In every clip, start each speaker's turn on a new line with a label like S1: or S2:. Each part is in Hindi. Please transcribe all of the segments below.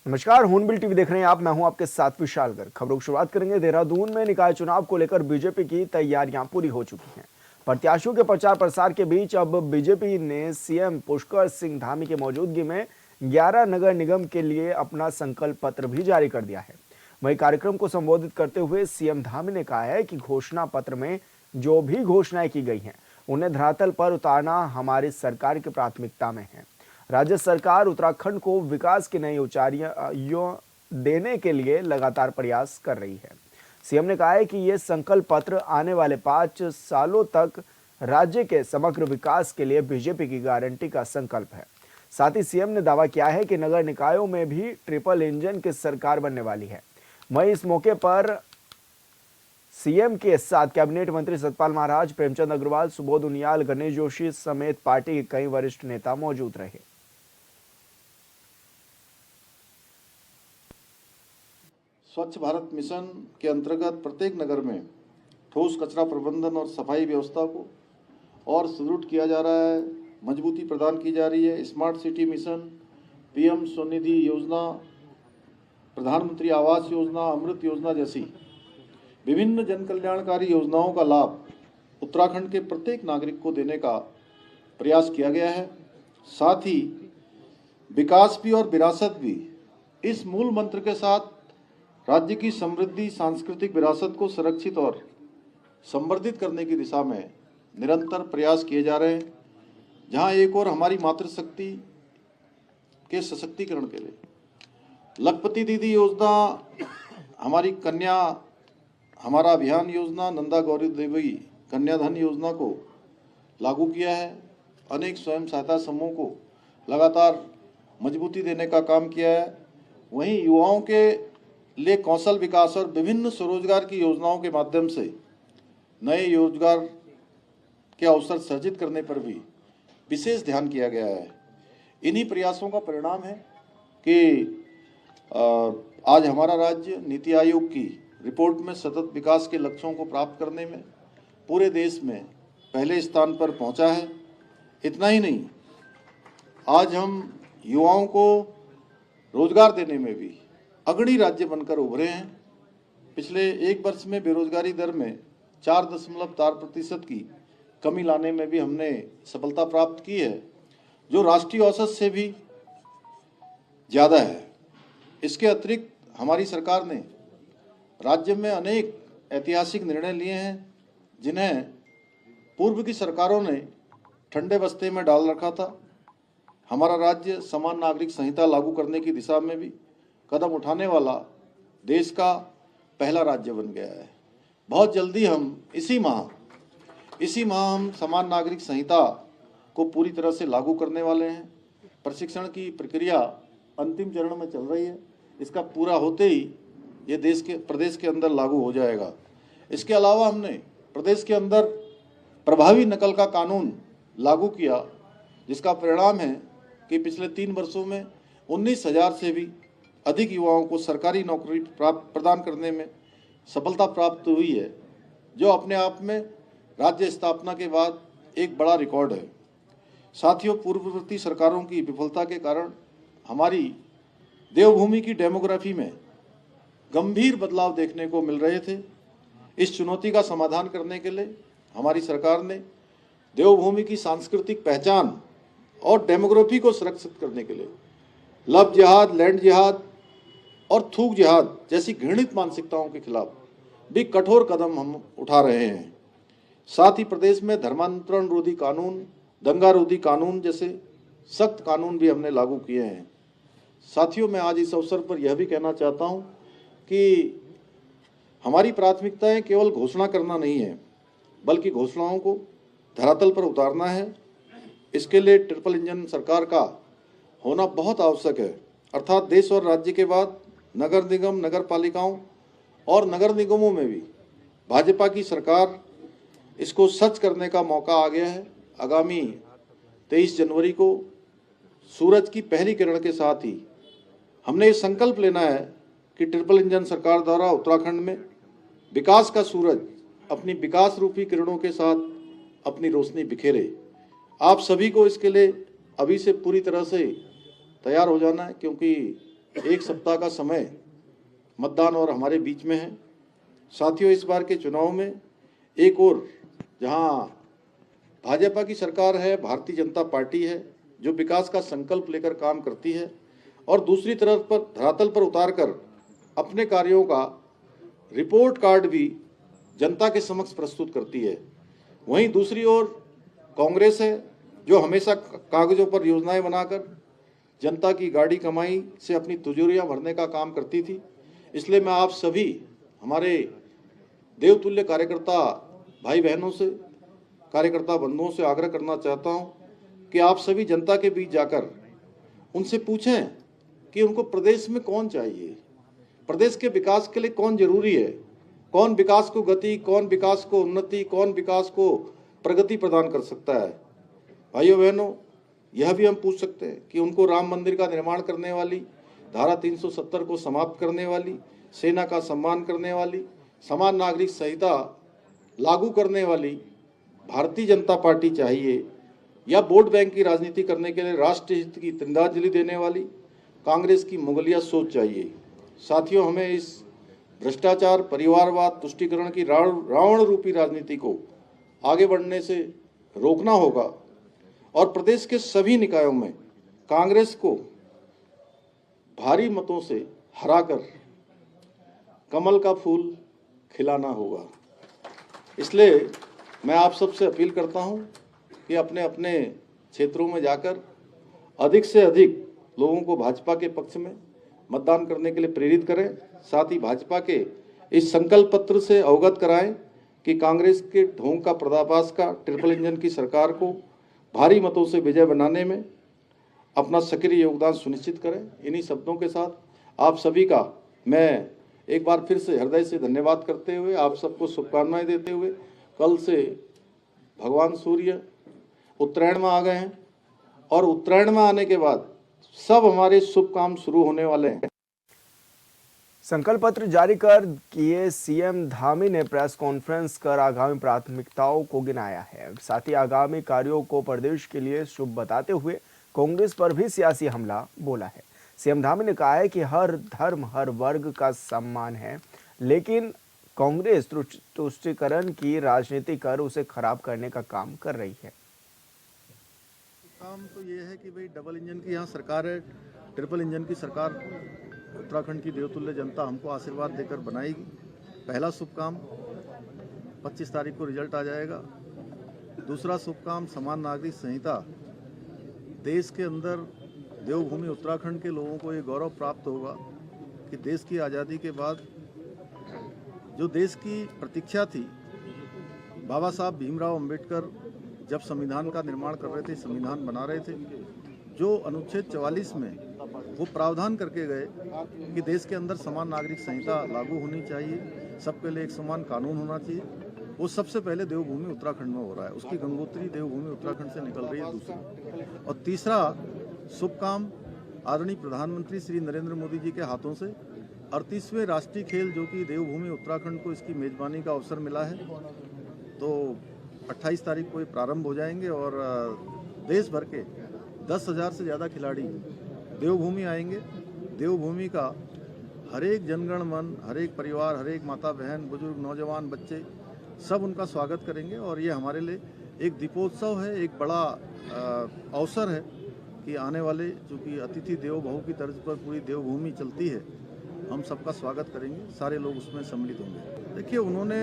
S1: नमस्कार, हूनबिल टीवी देख रहे हैं आप। मैं हूं आपके साथ विशाल गर्ग। खबरों की शुरुआत करेंगे। देहरादून में निकाय चुनाव को लेकर बीजेपी की तैयारियां पूरी हो चुकी हैं। प्रत्याशियों के प्रचार प्रसार के बीच अब बीजेपी ने सीएम पुष्कर सिंह धामी की मौजूदगी में 11 नगर निगम के लिए अपना संकल्प पत्र भी जारी कर दिया है। वहीं कार्यक्रम को संबोधित करते हुए सीएम धामी ने कहा है कि घोषणा पत्र में जो भी घोषणाएं की गई हैं उन्हें धरातल पर उतारना हमारी सरकार की प्राथमिकता में है। राज्य सरकार उत्तराखंड को विकास की नई ऊंचाइयों देने के लिए लगातार प्रयास कर रही है। सीएम ने कहा है कि ये संकल्प पत्र आने वाले 5 सालों तक राज्य के समग्र विकास के लिए बीजेपी की गारंटी का संकल्प है। साथ ही सीएम ने दावा किया है कि नगर निकायों में भी ट्रिपल इंजन की सरकार बनने वाली है। वहीं इस मौके पर सीएम के साथ कैबिनेट मंत्री सतपाल महाराज, प्रेमचंद अग्रवाल, सुबोध उनियाल, गणेश जोशी समेत पार्टी के कई वरिष्ठ नेता मौजूद रहे।
S2: स्वच्छ भारत मिशन के अंतर्गत प्रत्येक नगर में ठोस कचरा प्रबंधन और सफाई व्यवस्था को और सुदृढ़ किया जा रहा है, मजबूती प्रदान की जा रही है। Smart city mission, PM Svanidhi योजना, प्रधानमंत्री आवास योजना, अमृत योजना जैसी विभिन्न जन कल्याणकारी योजनाओं का लाभ उत्तराखंड के प्रत्येक नागरिक को देने का प्रयास किया गया है। साथ ही विकास भी और विरासत भी, इस मूल मंत्र के साथ राज्य की समृद्धि सांस्कृतिक विरासत को संरक्षित और संवर्धित करने की दिशा में निरंतर प्रयास किए जा रहे हैं। जहां एक और हमारी मातृशक्ति के सशक्तिकरण के लिए लखपति दीदी योजना, हमारी कन्या हमारा अभियान योजना, नंदा गौरी देवी कन्याधन योजना को लागू किया है। अनेक स्वयं सहायता समूह को लगातार मजबूती देने का काम किया है। वहीं युवाओं के लिए कौशल विकास और विभिन्न स्वरोजगार की योजनाओं के माध्यम से नए रोजगार के अवसर सृजित करने पर भी विशेष ध्यान किया गया है। इन्हीं प्रयासों का परिणाम है कि आज हमारा राज्य नीति आयोग की रिपोर्ट में सतत विकास के लक्ष्यों को प्राप्त करने में पूरे देश में पहले स्थान पर पहुंचा है। इतना ही नहीं, आज हम युवाओं को रोजगार देने में भी अग्रणी राज्य बनकर उभरे हैं। पिछले एक वर्ष में बेरोजगारी दर में 4.4% की कमी लाने में भी हमने सफलता प्राप्त की है, जो राष्ट्रीय औसत से भी ज़्यादा है। इसके अतिरिक्त हमारी सरकार ने राज्य में अनेक ऐतिहासिक निर्णय लिए हैं, जिन्हें पूर्व की सरकारों ने ठंडे बस्ते में डाल रखा था। हमारा राज्य समान नागरिक संहिता लागू करने की दिशा में भी कदम उठाने वाला देश का पहला राज्य बन गया है। बहुत जल्दी हम इसी माह हम समान नागरिक संहिता को पूरी तरह से लागू करने वाले हैं। प्रशिक्षण की प्रक्रिया अंतिम चरण में चल रही है। इसका पूरा होते ही ये प्रदेश के अंदर लागू हो जाएगा। इसके अलावा हमने प्रदेश के अंदर प्रभावी नकल का कानून लागू किया, जिसका परिणाम है कि पिछले 3 वर्षों में 19,000 से भी अधिक युवाओं को सरकारी नौकरी प्रदान करने में सफलता प्राप्त हुई है, जो अपने आप में राज्य स्थापना के बाद एक बड़ा रिकॉर्ड है। साथियों, पूर्ववर्ती सरकारों की विफलता के कारण हमारी देवभूमि की डेमोग्राफी में गंभीर बदलाव देखने को मिल रहे थे। इस चुनौती का समाधान करने के लिए हमारी सरकार ने देवभूमि की सांस्कृतिक पहचान और डेमोग्राफी को सुरक्षित करने के लिए लव जिहाद, लैंड जिहाद और थूक जिहाद जैसी घृणित मानसिकताओं के खिलाफ भी कठोर कदम हम उठा रहे हैं। साथ ही प्रदेश में धर्मांतरण रोधी कानून, दंगा रोधी कानून जैसे सख्त कानून भी हमने लागू किए हैं। साथियों, मैं आज इस अवसर पर यह भी कहना चाहता हूं कि हमारी प्राथमिकताएं केवल घोषणा करना नहीं है, बल्कि घोषणाओं को धरातल पर उतारना है। इसके लिए ट्रिपल इंजन सरकार का होना बहुत आवश्यक है, अर्थात देश और राज्य के बाद नगर निगम, नगर पालिकाओं और नगर निगमों में भी भाजपा की सरकार, इसको सच करने का मौका आ गया है। आगामी 23 जनवरी को सूरज की पहली किरण के साथ ही हमने ये संकल्प लेना है कि ट्रिपल इंजन सरकार द्वारा उत्तराखंड में विकास का सूरज अपनी विकास रूपी किरणों के साथ अपनी रोशनी बिखेरे। आप सभी को इसके लिए अभी से पूरी तरह से तैयार हो जाना है, क्योंकि एक सप्ताह का समय मतदान और हमारे बीच में है। साथियों, इस बार के चुनाव में एक और जहां भाजपा की सरकार है, भारतीय जनता पार्टी है जो विकास का संकल्प लेकर काम करती है, और दूसरी तरफ पर धरातल पर उतारकर अपने कार्यों का रिपोर्ट कार्ड भी जनता के समक्ष प्रस्तुत करती है। वहीं दूसरी ओर कांग्रेस है जो हमेशा कागजों पर योजनाएं बनाकर जनता की गाड़ी कमाई से अपनी तिजोरियां भरने का काम करती थी। इसलिए मैं आप सभी हमारे देवतुल्य कार्यकर्ता भाई बहनों से, कार्यकर्ता बंधुओं से आग्रह करना चाहता हूं कि आप सभी जनता के बीच जाकर उनसे पूछें कि उनको प्रदेश में कौन चाहिए, प्रदेश के विकास के लिए कौन जरूरी है, कौन विकास को गति, कौन विकास को उन्नति, कौन विकास को प्रगति प्रदान कर सकता है। भाइयों बहनों, यह भी हम पूछ सकते हैं कि उनको राम मंदिर का निर्माण करने वाली, धारा 370 को समाप्त करने वाली, सेना का सम्मान करने वाली, समान नागरिक संहिता लागू करने वाली भारतीय जनता पार्टी चाहिए, या वोट बैंक की राजनीति करने के लिए राष्ट्रीय हित की तिरंगांजलि देने वाली कांग्रेस की मुगलिया सोच चाहिए। साथियों, हमें इस भ्रष्टाचार, परिवारवाद, तुष्टीकरण की रावण रूपी राजनीति को आगे बढ़ने से रोकना होगा और प्रदेश के सभी निकायों में कांग्रेस को भारी मतों से हराकर कमल का फूल खिलाना होगा। इसलिए मैं आप सबसे अपील करता हूं कि अपने अपने क्षेत्रों में जाकर अधिक से अधिक लोगों को भाजपा के पक्ष में मतदान करने के लिए प्रेरित करें। साथ ही भाजपा के इस संकल्प पत्र से अवगत कराएं कि कांग्रेस के ढोंग का पर्दाफाश का ट्रिपल इंजन की सरकार को भारी मतों से विजय बनाने में अपना सक्रिय योगदान सुनिश्चित करें। इन्हीं शब्दों के साथ आप सभी का मैं एक बार फिर से हृदय से धन्यवाद करते हुए, आप सबको शुभकामनाएं देते हुए, कल से भगवान सूर्य उत्तरायण में आ गए हैं और उत्तरायण में आने के बाद सब हमारे शुभ काम शुरू होने वाले हैं।
S1: संकल्प पत्र जारी कर किए सीएम धामी ने प्रेस कॉन्फ्रेंस कर आगामी प्राथमिकताओं को गिनाया है। साथ ही आगामी कार्यों को प्रदेश के लिए शुभ बताते हुए कांग्रेस पर भी सियासी हमला बोला है। सीएम धामी ने कहा है कि हर धर्म, हर वर्ग का सम्मान है, लेकिन कांग्रेस तुष्टीकरण की राजनीति कर उसे खराब करने का काम कर रही है।
S2: काम तो ये है कि भाई डबल इंजन की यहाँ सरकार है, ट्रिपल इंजन की सरकार उत्तराखंड की देवतुल्य जनता हमको आशीर्वाद देकर बनाएगी। पहला शुभ काम 25 तारीख को रिजल्ट आ जाएगा। दूसरा शुभ काम समान नागरिक संहिता, देश के अंदर देवभूमि उत्तराखंड के लोगों को ये गौरव प्राप्त होगा कि देश की आज़ादी के बाद जो देश की प्रतीक्षा थी, बाबा साहब भीमराव अंबेडकर जब संविधान का निर्माण कर रहे थे, संविधान बना रहे थे, जो अनुच्छेद 44 में वो प्रावधान करके गए कि देश के अंदर समान नागरिक संहिता लागू होनी चाहिए, सबके लिए एक समान कानून होना चाहिए, वो सबसे पहले देवभूमि उत्तराखंड में हो रहा है। उसकी गंगोत्री देवभूमि उत्तराखंड से निकल रही है दूसरी। और तीसरा शुभ काम आदरणीय प्रधानमंत्री श्री नरेंद्र मोदी जी के हाथों से 38वें राष्ट्रीय खेल जो कि देवभूमि उत्तराखंड को इसकी मेजबानी का अवसर मिला है, तो 28 तारीख को ये प्रारंभ हो जाएंगे और देश भर के 10,000 से ज़्यादा खिलाड़ी देवभूमि आएंगे। देवभूमि का हर एक जनगण मन, हर एक परिवार, हर एक माता बहन, बुजुर्ग, नौजवान, बच्चे सब उनका स्वागत करेंगे और ये हमारे लिए एक दीपोत्सव है, एक बड़ा अवसर है कि आने वाले, चूँकि अतिथि देवो भव की तर्ज पर पूरी देवभूमि चलती है, हम सबका स्वागत करेंगे, सारे लोग उसमें सम्मिलित होंगे। देखिए, उन्होंने,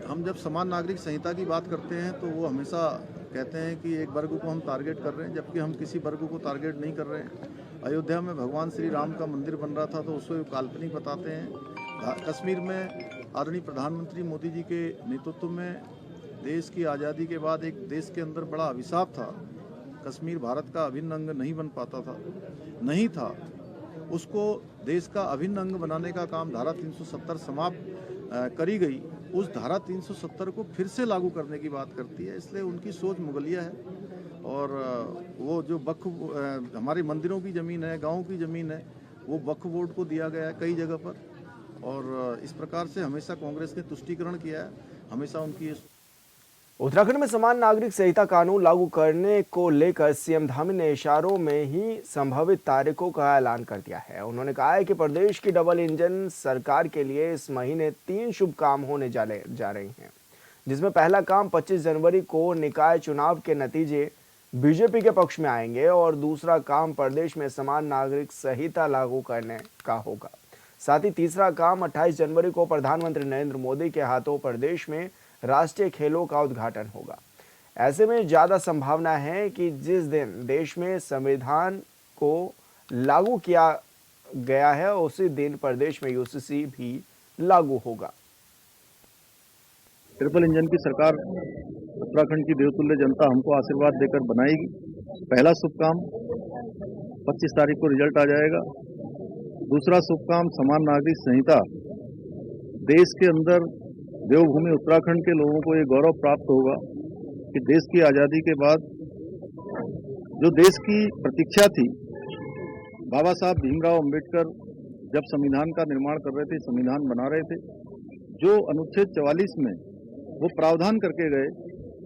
S2: हम जब समान नागरिक संहिता की बात करते हैं तो वो हमेशा कहते हैं कि एक वर्ग को हम टारगेट कर रहे हैं, जबकि हम किसी वर्ग को टारगेट नहीं कर रहे हैं। अयोध्या में भगवान श्री राम का मंदिर बन रहा था तो उसको काल्पनिक बताते हैं। कश्मीर में आदरणीय प्रधानमंत्री मोदी जी के नेतृत्व में देश की आज़ादी के बाद एक देश के अंदर बड़ा अभिशाप था, कश्मीर भारत का अभिन्न अंग नहीं बन पाता था, नहीं था, उसको देश का अभिन्न अंग बनाने का काम धारा 370 समाप्त करी गई। उस धारा 370 को फिर से लागू करने की बात करती है, इसलिए उनकी सोच मुगलिया है। और वो जो वक्फ हमारे मंदिरों की ज़मीन है, गाँव की ज़मीन है, वो वक्फ बोर्ड को दिया गया है कई जगह पर, और इस प्रकार से हमेशा कांग्रेस ने तुष्टीकरण किया है, हमेशा उनकी
S1: उत्तराखंड में समान नागरिक संहिता कानून लागू करने को लेकर सीएम धामी ने इशारों में ही संभावित तारीखों का ऐलान कर दिया है। उन्होंने कहा है कि प्रदेश की डबल इंजन सरकार के लिए इस महीने 3 शुभ काम होने जा रहे हैं, जिसमें पहला काम 25 जनवरी को निकाय चुनाव के नतीजे बीजेपी के पक्ष में आएंगे और दूसरा काम प्रदेश में समान नागरिक संहिता लागू करने का होगा। साथ ही तीसरा काम 28 जनवरी को प्रधानमंत्री नरेंद्र मोदी के हाथों प्रदेश में राष्ट्रीय खेलों का उद्घाटन होगा। ऐसे में ज्यादा संभावना है कि जिस दिन देश में संविधान को लागू किया गया है उसी दिन प्रदेश में यूसीसी भी लागू होगा।
S3: ट्रिपल इंजन की सरकार उत्तराखंड की देवतुल्य जनता हमको आशीर्वाद देकर बनाएगी। पहला शुभ काम 25 तारीख को रिजल्ट आ जाएगा। दूसरा शुभ काम समान नागरिक संहिता। देश के अंदर देवभूमि उत्तराखंड के लोगों को ये गौरव प्राप्त होगा कि देश की आज़ादी के बाद जो देश की प्रतीक्षा थी, बाबा साहब भीमराव अंबेडकर जब संविधान का निर्माण कर रहे थे, संविधान बना रहे थे, जो अनुच्छेद 44 में वो प्रावधान करके गए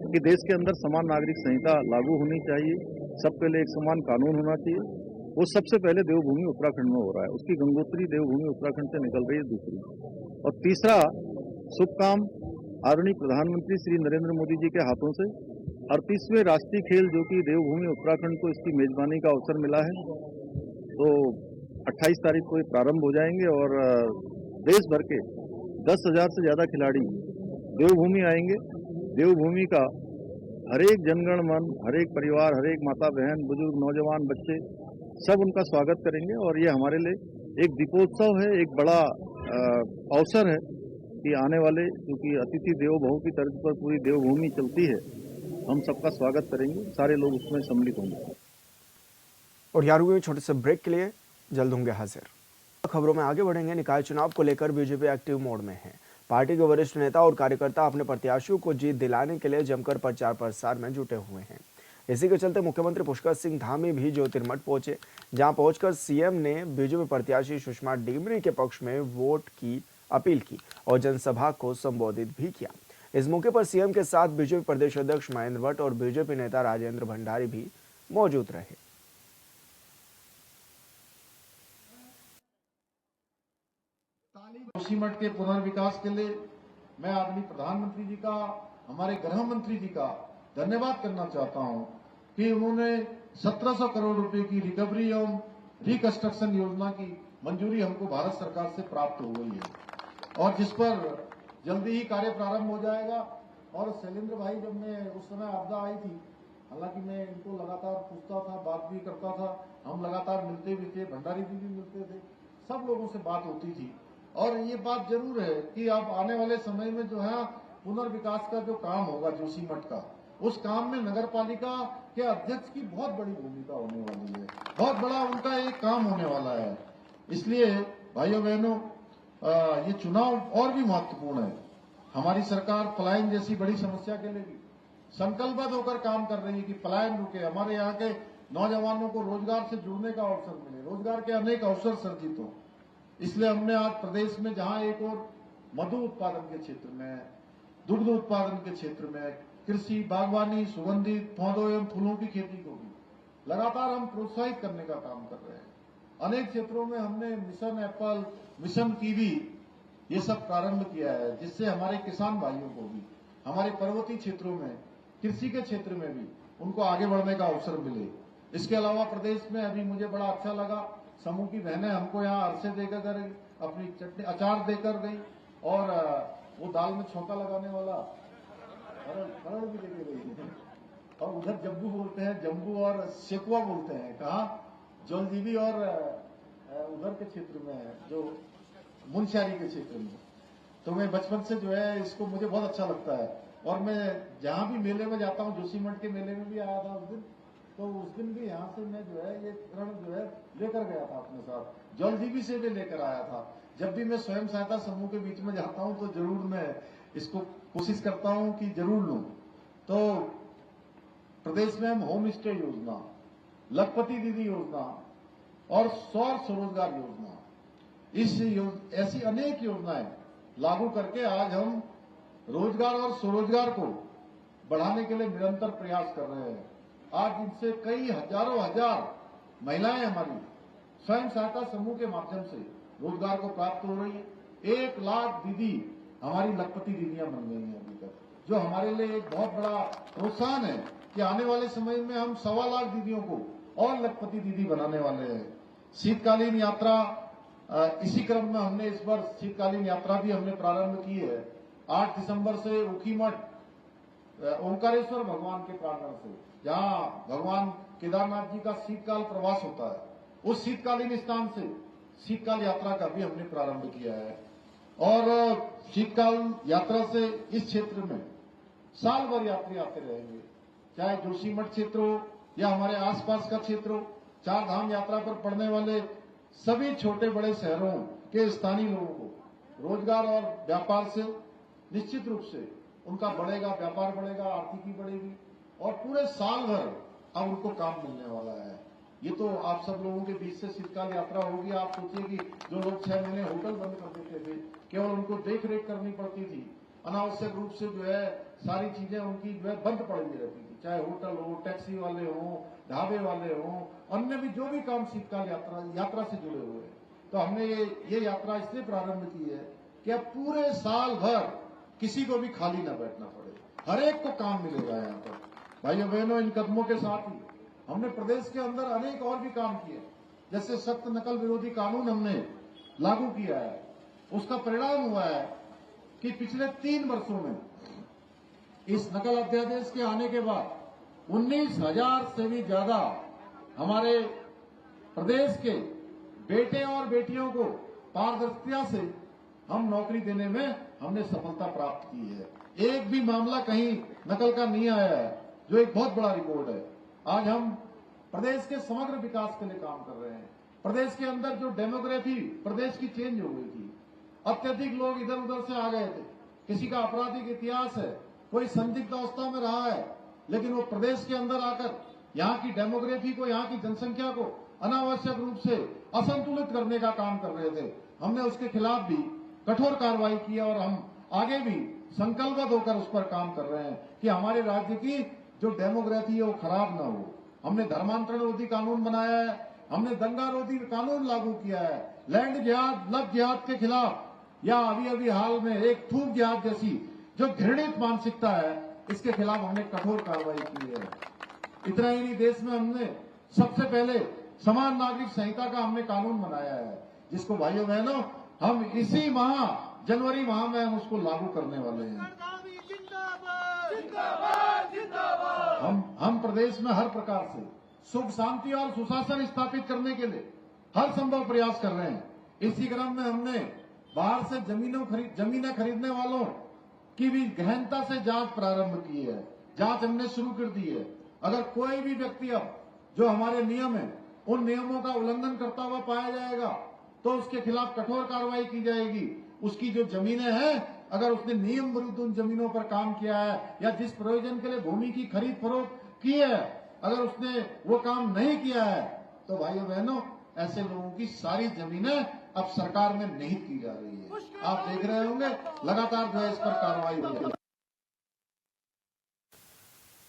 S3: कि देश के अंदर समान नागरिक संहिता लागू होनी चाहिए, सबके लिए एक समान कानून होना चाहिए, वो सबसे पहले देवभूमि उत्तराखंड में हो रहा है। उसकी गंगोत्री देवभूमि उत्तराखंड से निकल रही है दूसरी। और तीसरा शुभ काम आदरणीय प्रधानमंत्री श्री नरेंद्र मोदी जी के हाथों से 38वें राष्ट्रीय खेल जो कि देवभूमि उत्तराखंड को इसकी मेजबानी का अवसर मिला है, तो 28 तारीख को ये प्रारंभ हो जाएंगे और देश भर के 10,000 से ज़्यादा खिलाड़ी देवभूमि आएंगे। देवभूमि का हर एक जनगण मन, हर एक परिवार, हर एक माता बहन, बुजुर्ग, नौजवान, बच्चे सब उनका स्वागत करेंगे और ये हमारे लिए एक दीपोत्सव है, एक बड़ा अवसर है कि आने वाले, क्योंकि अतिथि देवो भव की तर्ज पर पूरी देवभूमि चलती है, हम सबका स्वागत करेंगे, सारे लोग उसमें सम्मिलित होंगे।
S1: और यार हुए छोटे से ब्रेक के लिए जल्द होंगे हाजिर। खबरों में आगे बढ़ेंगे। निकाय चुनाव को लेकर बीजेपी एक्टिव मोड में है। पार्टी के वरिष्ठ नेता और कार्यकर्ता अपने प्रत्याशियों को जीत दिलाने के लिए जमकर प्रचार प्रसार में जुटे हुए हैं। इसी के चलते मुख्यमंत्री पुष्कर सिंह धामी भी ज्योतिर्मठ पहुंचे, जहां पहुंचकर सीएम ने बीजेपी प्रत्याशी सुषमा डिमरी के पक्ष में वोट की अपील की और जनसभा को संबोधित भी किया। इस मौके पर सीएम के साथ बीजेपी प्रदेश अध्यक्ष महेंद्र भट्ट और बीजेपी नेता राजेंद्र भंडारी भी मौजूद रहे।
S2: जोशीमठ के पुनर्विकास के लिए मैं आदरणीय प्रधानमंत्री जी का, हमारे गृह मंत्री जी का धन्यवाद करना चाहता हूं कि उन्होंने 1700 करोड़ रुपए की रिकवरी एवं रिकंस्ट्रक्शन योजना की मंजूरी हमको भारत सरकार से प्राप्त हो गई है और जिस पर जल्दी ही कार्य प्रारंभ हो जाएगा। और शैलेंद्र भाई, जब मैं उस समय आपदा आई थी, हालांकि मैं इनको लगातार पूछता था, बात भी करता था, हम लगातार मिलते भी थे, भंडारी जी भी मिलते थे, सब लोगों से बात होती थी। और ये बात जरूर है कि अब आने वाले समय में जो है पुनर्विकास का जो काम होगा जोशीमठ का, उस काम में नगर पालिका के अध्यक्ष की बहुत बड़ी भूमिका होने वाली है, बहुत बड़ा उनका एक काम होने वाला है। इसलिए भाइयों बहनों, ये चुनाव और भी महत्वपूर्ण है। हमारी सरकार पलायन जैसी बड़ी समस्या के लिए भी संकल्पबद्ध होकर काम कर रही है कि पलायन रुके, हमारे यहाँ के नौजवानों को रोजगार से जुड़ने का अवसर मिले, रोजगार के अनेक अवसर सर्जित हो। इसलिए हमने आज प्रदेश में जहां एक और मधु उत्पादन के क्षेत्र में, दुग्ध उत्पादन के क्षेत्र में, कृषि, बागवानी, सुगंधित पौधों एवं फूलों की खेती को भी लगातार हम प्रोत्साहित करने का काम कर रहे हैं। अनेक क्षेत्रों में हमने मिशन एप्पल, मिशन कीवी ये सब प्रारंभ किया है, जिससे हमारे किसान भाइयों को भी, हमारे पर्वतीय क्षेत्रों में, कृषि के क्षेत्र में भी उनको आगे बढ़ने का अवसर मिले। इसके अलावा प्रदेश में अभी मुझे बड़ा अच्छा लगा, समूह की बहनें हमको यहाँ अरसे देकर गई, अपनी चटनी अचार देकर गई और वो दाल में छौंका लगाने वाला फरड़ भी देके गई। और उधर जब्बू बोलते हैं, जम्बू और शेकुआ बोलते हैं, कहा जौलजीबी और उधर के क्षेत्र में जो मुनस्यारी के क्षेत्र में। तो मैं बचपन से जो है इसको मुझे बहुत अच्छा लगता है और मैं जहां भी मेले में जाता हूँ, जोशीमठ के मेले में भी आया था उस दिन, तो उस दिन भी यहाँ से मैं जो है ये ऋण जो है लेकर गया था अपने साथ, जौलजीबी से भी लेकर आया था। जब भी मैं स्वयं सहायता समूह के बीच में जाता हूँ तो जरूर मैं इसको कोशिश करता हूँ कि जरूर लूं। तो प्रदेश में हम होम स्टे योजना, लखपति दीदी योजना और सौर स्वरोजगार योजना, ऐसी अनेक योजनाएं लागू करके आज हम रोजगार और स्वरोजगार को बढ़ाने के लिए निरंतर प्रयास कर रहे हैं। आज इनसे कई हजारों हजार महिलाएं हमारी स्वयं सहायता समूह के माध्यम से रोजगार को प्राप्त हो रही है। 1 लाख दीदी हमारी लखपति दीदियां बन गई हैं अभी तक, जो हमारे लिए एक बहुत बड़ा प्रोत्साहन है कि आने वाले समय में हम 1.25 लाख दीदियों को और लखपति दीदी बनाने वाले हैं। शीतकालीन यात्रा, इसी क्रम में हमने इस बार शीतकालीन यात्रा भी हमने प्रारंभ की है। 8 दिसंबर से ऊखीमठ ओंकारेश्वर भगवान के प्रांगण से, जहां भगवान केदारनाथ जी का शीतकाल प्रवास होता है, उस शीतकालीन स्थान से शीतकाल यात्रा का भी हमने प्रारंभ किया है। और शीतकाल यात्रा से इस क्षेत्र में साल भर यात्री आते रहेंगे, चाहे जोशीमठ क्षेत्र हो या हमारे आसपास का क्षेत्र हो। 4 धाम यात्रा पर पड़ने वाले सभी छोटे बड़े शहरों के स्थानीय लोगों को रोजगार और व्यापार से निश्चित रूप से उनका बढ़ेगा, व्यापार बढ़ेगा, आर्थिकी बढ़ेगी और पूरे साल भर अब उनको काम मिलने वाला है। ये तो आप सब लोगों के बीच से शीतकाल यात्रा होगी। आप सोचिए कि जो लोग 6 महीने होटल बंद कर देते थे, केवल उनको देख रेख करनी पड़ती थी, अनावश्यक रूप से जो है सारी चीजें उनकी जो है बंद पड़ी रहती थी, चाहे होटल हो, टैक्सी वाले हो, ढाबे वाले हो, अन्य भी जो भी काम शीतकाल यात्रा से जुड़े हुए हैं। तो हमने ये यात्रा इसलिए प्रारंभ की है कि अब पूरे साल भर किसी को भी खाली न बैठना पड़े, हर एक को काम मिलेगा। यहाँ पर भाइयों बहनों, इन कदमों के साथ ही हमने प्रदेश के अंदर अनेक और भी काम किए, जैसे सख्त नकल विरोधी कानून हमने लागू किया है। उसका परिणाम हुआ है कि पिछले 3 वर्षों में इस नकल अध्यादेश के आने के बाद 19,000 से भी ज्यादा हमारे प्रदेश के बेटे और बेटियों को पारदर्शिता से हम नौकरी देने में हमने सफलता प्राप्त की है। एक भी मामला कहीं नकल का नहीं आया है, जो एक बहुत बड़ा रिकॉर्ड है। आज हम प्रदेश के समग्र विकास के लिए काम कर रहे हैं। प्रदेश के अंदर जो डेमोग्राफी प्रदेश की चेंज हो गई थी, अत्यधिक लोग इधर उधर से आ गए थे, किसी का आपराधिक इतिहास है, कोई संदिग्ध अवस्था में रहा है, लेकिन वो प्रदेश के अंदर आकर यहाँ की डेमोग्राफी को, यहाँ की जनसंख्या को अनावश्यक रूप से असंतुलित करने का काम कर रहे थे। हमने उसके खिलाफ भी कठोर कार्रवाई की और हम आगे भी संकल्पबद्ध होकर उस पर काम कर रहे हैं कि हमारे राज्य की जो डेमोग्राफी है वो खराब ना हो। हमने धर्मांतरण रोधी कानून बनाया है, हमने दंगा रोधी कानून लागू किया है, लैंड जिहाद, लव जिहाद के खिलाफ, या अभी हाल में एक थूक जिहाद जैसी जो घृणित मानसिकता है, इसके खिलाफ हमने कठोर कार्रवाई की है। इतना ही नहीं, देश में हमने सबसे पहले समान नागरिक संहिता का हमने कानून बनाया है, जिसको भाइयों बहनों हम इसी माह जनवरी माह में हम उसको लागू करने वाले हैं। हम प्रदेश में हर प्रकार से सुख शांति और सुशासन स्थापित करने के लिए हर संभव प्रयास कर रहे हैं। इसी क्रम में हमने बाहर से जमीनें खरीदने वालों की भी गहनता से जांच प्रारंभ की है। जांच हमने शुरू कर दी है। अगर कोई भी व्यक्ति अब जो हमारे नियम है उन नियमों का उल्लंघन करता हुआ पाया जाएगा तो उसके खिलाफ कठोर कार्रवाई की जाएगी। उसकी जो जमीनें हैं, अगर उसने नियम विरुद्ध उन जमीनों पर काम किया है या जिस प्रयोजन के लिए भूमि की खरीद फरोख्त की है, अगर उसने वो काम नहीं किया है, तो भाइयों बहनों ऐसे लोगों की सारी जमीनें अब सरकार में निहित की जा रही है। आप देख रहे होंगे लगातार जो है इस पर कार्रवाई हो रही है।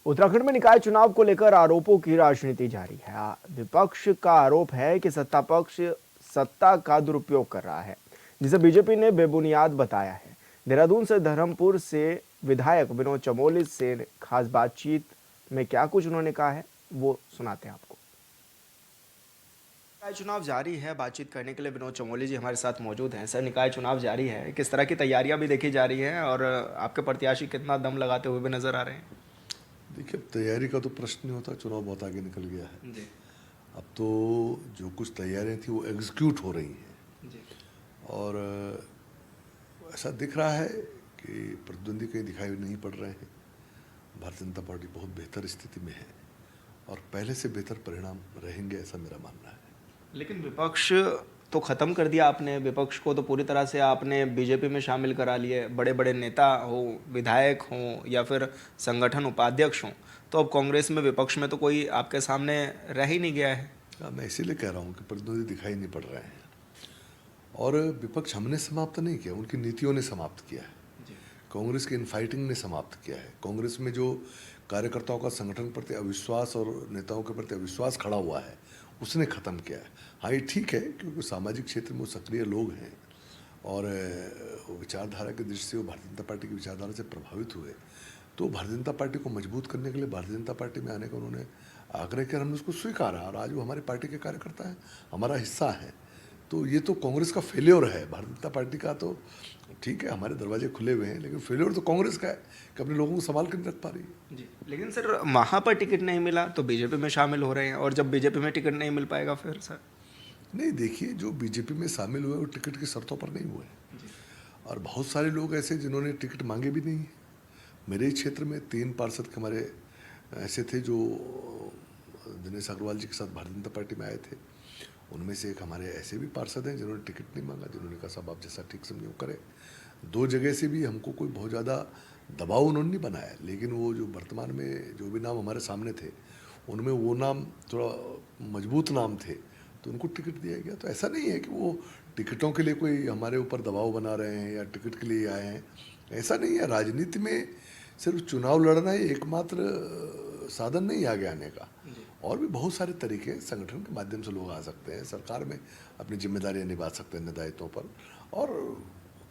S1: उत्तराखंड में निकाय चुनाव को लेकर आरोपों की राजनीति जारी है। विपक्ष का आरोप है कि सत्ता पक्ष सत्ता का दुरुपयोग कर रहा है, जिसे बीजेपी ने बेबुनियाद बताया है। देहरादून से धर्मपुर से विधायक विनोद चमोली से खास बातचीत में क्या कुछ उन्होंने कहा है वो सुनाते हैं आपको। निकाय चुनाव जारी है, बातचीत करने के लिए विनोद चमोली जी हमारे साथ मौजूद हैं। सर, निकाय चुनाव जारी है, किस तरह की तैयारियां भी देखी जा रही हैं और आपके प्रत्याशी कितना दम लगाते हुए भी नजर आ रहे हैं?
S4: देखिए, तैयारी का तो प्रश्न नहीं होता, चुनाव बहुत आगे निकल गया है
S1: जी।
S4: अब तो जो कुछ तैयारियां थी वो एग्जीक्यूट हो रही हैं
S1: जी।
S4: और ऐसा दिख रहा है कि प्रतिद्वंदी कहीं दिखाई नहीं पड़ रहे हैं। भारतीय जनता पार्टी बहुत बेहतर स्थिति में है और पहले से बेहतर परिणाम रहेंगे, ऐसा मेरा मानना है।
S1: लेकिन विपक्ष तो खत्म कर दिया आपने, विपक्ष को तो पूरी तरह से आपने बीजेपी में शामिल करा लिए। बड़े बड़े नेता हो, विधायक हों या फिर संगठन उपाध्यक्ष हों, तो अब कांग्रेस में विपक्ष में तो कोई आपके सामने रह ही नहीं गया है।
S4: मैं इसीलिए कह रहा हूँ कि प्रतिद्वंदी दिखाई नहीं पड़ रहे हैं और विपक्ष हमने समाप्त नहीं किया, उनकी नीतियों ने समाप्त किया है। कांग्रेस के इनफाइटिंग ने समाप्त किया है। कांग्रेस में जो कार्यकर्ताओं का संगठन के प्रति अविश्वास और नेताओं के प्रति अविश्वास खड़ा हुआ है, उसने ख़त्म किया है। हाँ, ये ठीक है क्योंकि सामाजिक क्षेत्र में वो सक्रिय लोग हैं और विचारधारा की दृष्टि से वो भारतीय जनता पार्टी की विचारधारा से प्रभावित हुए, तो भारतीय जनता पार्टी को मजबूत करने के लिए भारतीय जनता पार्टी में आने का उन्होंने आग्रह किया। हमने उसको स्वीकारा और आज वो हमारी पार्टी के कार्यकर्ता हैं, हमारा हिस्सा है। तो ये तो कांग्रेस का फेल्योर है, भारतीय जनता पार्टी का तो ठीक है, हमारे दरवाजे खुले हुए हैं, लेकिन फेल्योर तो कांग्रेस का है कि अपने लोगों को संभाल कर नहीं रख पा रही है।
S1: जी, लेकिन सर वहाँ पर टिकट नहीं मिला तो बीजेपी में शामिल हो रहे हैं, और जब बीजेपी में टिकट नहीं मिल पाएगा फिर सर?
S4: नहीं, देखिए, जो बीजेपी में शामिल हुए वो टिकट की शर्तों पर नहीं हुए, और बहुत सारे लोग ऐसे जिन्होंने टिकट मांगे भी नहीं है। मेरे ही क्षेत्र में 3 पार्षद हमारे ऐसे थे जो दिनेश अग्रवाल जी के साथ भारतीय जनता पार्टी में आए थे। उनमें से एक हमारे ऐसे भी पार्षद हैं जिन्होंने टिकट नहीं मांगा, जिन्होंने कहा साहब आप जैसा ठीक समझो करें। 2 जगह से भी हमको कोई बहुत ज़्यादा दबाव उन्होंने नहीं बनाया, लेकिन वो जो वर्तमान में जो भी नाम हमारे सामने थे उनमें वो नाम थोड़ा मजबूत नाम थे, तो उनको टिकट दिया गया। तो ऐसा नहीं है कि वो टिकटों के लिए कोई हमारे ऊपर दबाव बना रहे हैं या टिकट के लिए आए हैं, ऐसा नहीं है। राजनीति में सिर्फ चुनाव लड़ना ही एकमात्र साधन नहीं आगे आने का, और भी बहुत सारे तरीके संगठन के माध्यम से लोग आ सकते हैं, सरकार में अपनी जिम्मेदारियां निभा सकते हैं दायित्वों पर, और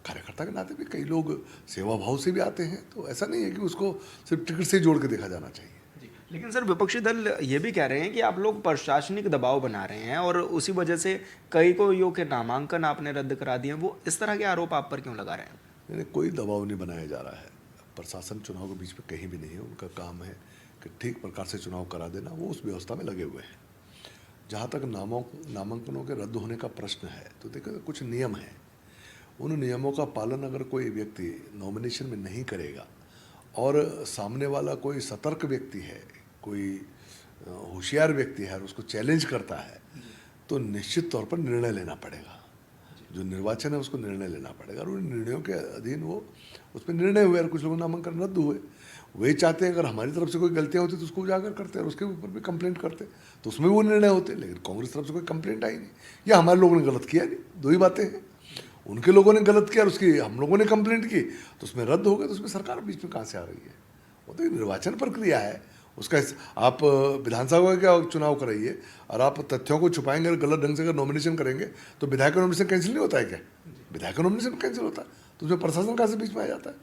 S4: कार्यकर्ता के नाते भी कई लोग सेवा भाव से भी आते हैं। तो ऐसा नहीं है कि उसको सिर्फ टिकट से जोड़ के देखा जाना चाहिए।
S1: लेकिन सर विपक्षी दल ये भी कह रहे हैं कि आप लोग प्रशासनिक दबाव बना रहे हैं और उसी वजह से कई को के नामांकन आपने रद्द करा दिए। वो इस तरह के आरोप आप पर क्यों लगा रहे हैं?
S4: नहीं, कोई दबाव नहीं बनाया जा रहा है। प्रशासन चुनाव के बीच में कहीं भी नहीं है, उनका काम है कि ठीक प्रकार से चुनाव करा देना, वो उस व्यवस्था में लगे हुए हैं। जहाँ तक नामांकनों के रद्द होने का प्रश्न है, तो देखो कुछ नियम हैं, उन नियमों का पालन अगर कोई व्यक्ति नॉमिनेशन में नहीं करेगा और सामने वाला कोई सतर्क व्यक्ति है, कोई होशियार व्यक्ति है और उसको चैलेंज करता है, तो निश्चित तौर पर निर्णय लेना पड़ेगा। जो निर्वाचन है उसको निर्णय लेना पड़ेगा, और उन निर्णयों के अधीन वो उस पर निर्णय हुए और कुछ लोग नामांकन रद्द हुए। वे चाहते हैं अगर हमारी तरफ से कोई गलतियां होती तो उसको उजागर करते और उसके ऊपर भी कंप्लेंट करते, तो उसमें वो निर्णय होते। लेकिन कांग्रेस तरफ से कोई कंप्लेंट आई नहीं, या हमारे लोगों ने गलत किया नहीं, 2 ही बातें हैं। उनके लोगों ने गलत किया और उसकी हम लोगों ने कंप्लेंट की, तो उसमें रद्द हो गए, तो उसमें सरकार बीच में कहाँ से आ रही है? वो तो निर्वाचन प्रक्रिया है, उसका आप विधानसभा का चुनाव कराइए और आप तथ्यों को छुपाएंगे और गलत ढंग से अगर नॉमिनेशन करेंगे तो विधायक का नॉमिनेशन कैंसिल नहीं होता है क्या? विधायक का नॉमिनेशन कैंसिल होता है, तो उसमें प्रशासन कहाँ से बीच में आ जाता है?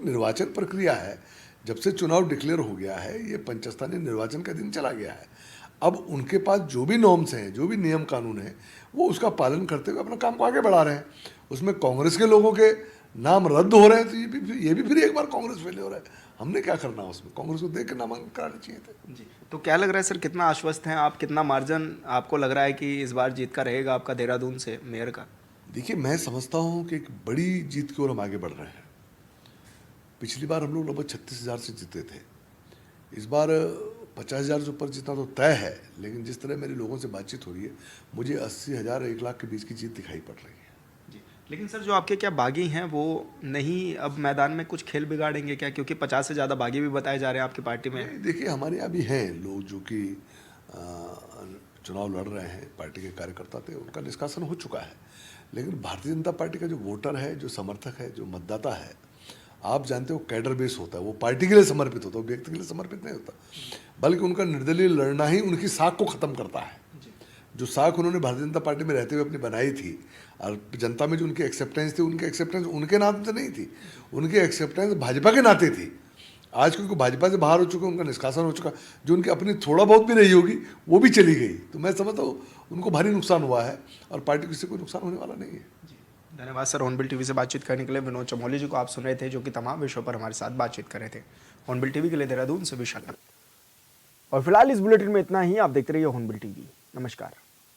S4: निर्वाचन प्रक्रिया है, जब से चुनाव डिक्लेयर हो गया है, ये पंचस्थानीय निर्वाचन का दिन चला गया है। अब उनके पास जो भी नॉर्म्स हैं, जो भी नियम कानून है, वो उसका पालन करते हुए अपना काम को आगे बढ़ा रहे हैं। उसमें कांग्रेस के लोगों के नाम रद्द हो रहे हैं, तो ये भी फिर एक बार कांग्रेस फेल हो रहा है। हमने क्या करना उसमें? कांग्रेस को देख के नामांकन कराने चाहिए थे।
S1: जी, तो क्या लग रहा है सर, कितना आश्वस्त हैं आप, कितना मार्जिन आपको लग रहा है कि इस बार जीत का रहेगा आपका देहरादून से मेयर का?
S4: देखिए, मैं समझता हूँ कि एक बड़ी जीत की ओर हम आगे बढ़ रहे हैं। पिछली बार हम लोग लगभग 36,000 से जीते थे, इस बार 50,000 से ऊपर जीतना तो तय है, लेकिन जिस तरह मेरे लोगों से बातचीत हो रही है, मुझे 80,000 1 लाख के बीच की जीत दिखाई पड़ रही है।
S1: जी, लेकिन सर जो आपके क्या बागी हैं वो नहीं अब मैदान में कुछ खेल बिगाड़ेंगे क्या? क्योंकि 50 से ज़्यादा बागी भी बताए जा रहे हैं आपकी पार्टी में।
S4: देखिए, हमारे यहाँ भी हैं लोग जो कि चुनाव लड़ रहे हैं, पार्टी के कार्यकर्ता थे, उनका निष्कासन हो चुका है। लेकिन भारतीय जनता पार्टी का जो वोटर है, जो समर्थक है, जो मतदाता है, आप जानते हो कैडर बेस होता है, वो पार्टी के लिए समर्पित होता है, वो व्यक्ति के लिए समर्पित नहीं होता, बल्कि उनका निर्दलीय लड़ना ही उनकी साख को ख़त्म करता है। जो साख उन्होंने भारतीय जनता पार्टी में रहते हुए अपनी बनाई थी, और जनता में जो उनकी एक्सेप्टेंस थी, उनकी एक्सेप्टेंस उनके नाते नहीं थी, उनकी एक्सेप्टेंस भाजपा के नाते थी। आज क्योंकि भाजपा से बाहर हो चुके, उनका निष्कासन हो चुका, जो उनकी अपनी थोड़ा बहुत भी रही होगी वो भी चली गई, तो मैं समझता हूँ उनको भारी नुकसान हुआ है, और पार्टी को इससे कोई नुकसान होने वाला नहीं है।
S1: धन्यवाद सर, हॉर्नबिल टीवी से बातचीत करने के लिए। विनोद चमोली जी को आप सुन रहे थे, जो कि तमाम विषयों पर हमारे साथ बातचीत कर रहे थे। हॉर्नबिल टीवी के लिए देहरादून से विशाल। और फिलहाल इस बुलेटिन में इतना ही। आप देखते रहिए हॉर्नबिल टीवी। नमस्कार।